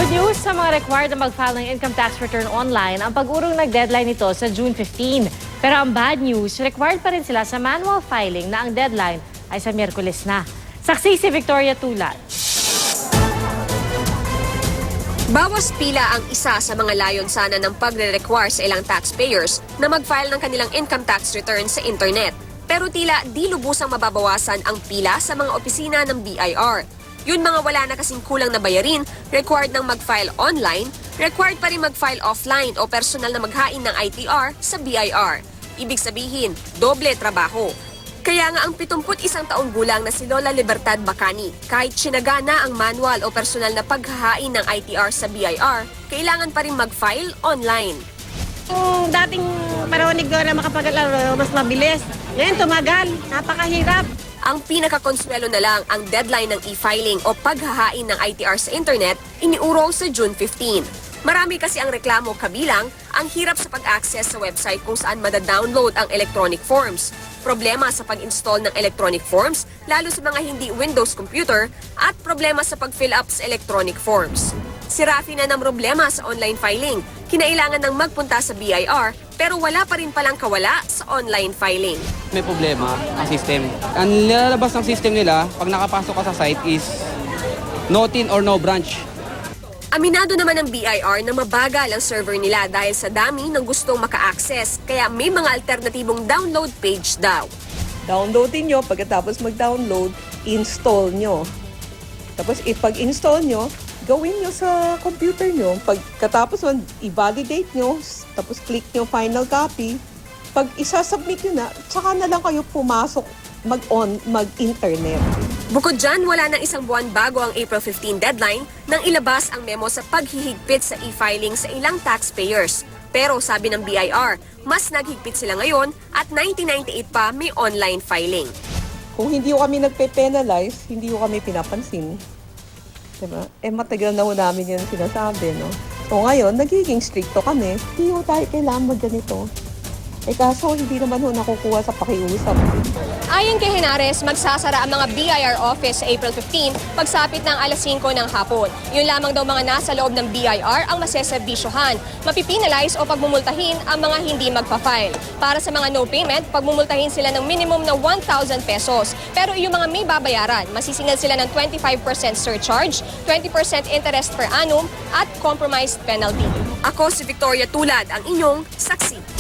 Good news sa mga required na mag-file ng income tax return online, ang pag-urong nag-deadline nito sa June 15. Pero ang bad news, required pa rin sila sa manual filing na ang deadline ay sa Miyerkules na. Saksi si Victoria Tulad. Bawas pila ang isa sa mga layon sana ng pagre-require sa ilang taxpayers na mag-file ng kanilang income tax return sa internet. Pero tila di lubusang mababawasan ang pila sa mga opisina ng BIR. Yun mga wala na kasing kulang na bayarin, required ng mag-file online, required pa rin mag-file offline o personal na maghain ng ITR sa BIR. Ibig sabihin, doble trabaho. Kaya nga ang 71 taong gulang na si Lola Libertad Bacani, kahit sinaga na ang manual o personal na paghahain ng ITR sa BIR, kailangan pa rin mag-file online. Kung dating panahon ni Gloria makapaglaro, mas mabilis. Ngayon tumagal, napakahirap. Ang pinakakonsuelo na lang ang deadline ng e-filing o paghahain ng ITR sa internet iniurong sa June 15. Marami kasi ang reklamo kabilang ang hirap sa pag-access sa website kung saan madadownload ang electronic forms. Problema sa pag-install ng electronic forms lalo sa mga hindi Windows computer at problema sa pag-fill up sa electronic forms. Si Rafi na ng problema sa online filing. Kinailangan ng magpunta sa BIR pero wala pa rin palang kawala sa online filing. May problema ang system. Ang nilalabas ng system nila pag nakapasok ka sa site is no tin or no branch. Aminado naman ng BIR na mabagal ang server nila dahil sa dami ng gustong maka-access kaya may mga alternatibong download page daw. Downloadin nyo, pagkatapos mag-download, install nyo. Tapos ipag-install nyo, gawin nyo sa computer nyo. Pagkatapos i-validate nyo, tapos click nyo final copy. Pag isa-submit nyo na, tsaka na lang kayo pumasok mag-internet. Bukod dyan, wala nang isang buwan bago ang April 15 deadline nang ilabas ang memo sa paghihigpit sa e-filing sa ilang taxpayers. Pero sabi ng BIR, mas naghigpit sila ngayon at 1998 pa may online filing. Kung hindi ko kami nagpe-penalize, hindi ko kami pinapansin. Diba? Matagal na ho namin yan sinasabi, no? So ngayon, nagiging stricto kami. Hindi ho tayo kailangan mag-ganito. Kaso hindi naman ho nakukuha sa pakiusap. Ayon kay Henares, magsasara ang mga BIR office sa April 15 pagsapit ng alas 5 ng hapon. Yun lamang daw mga nasa loob ng BIR ang maseserbisyohan. Mapipinalize o pagmumultahin ang mga hindi magpa-file. Para sa mga no payment, pagmumultahin sila ng minimum na 1,000 pesos. Pero yung mga may babayaran, masisingil sila ng 25% surcharge, 20% interest per annum at compromised penalty. Ako si Victoria Tulad, ang inyong saksi.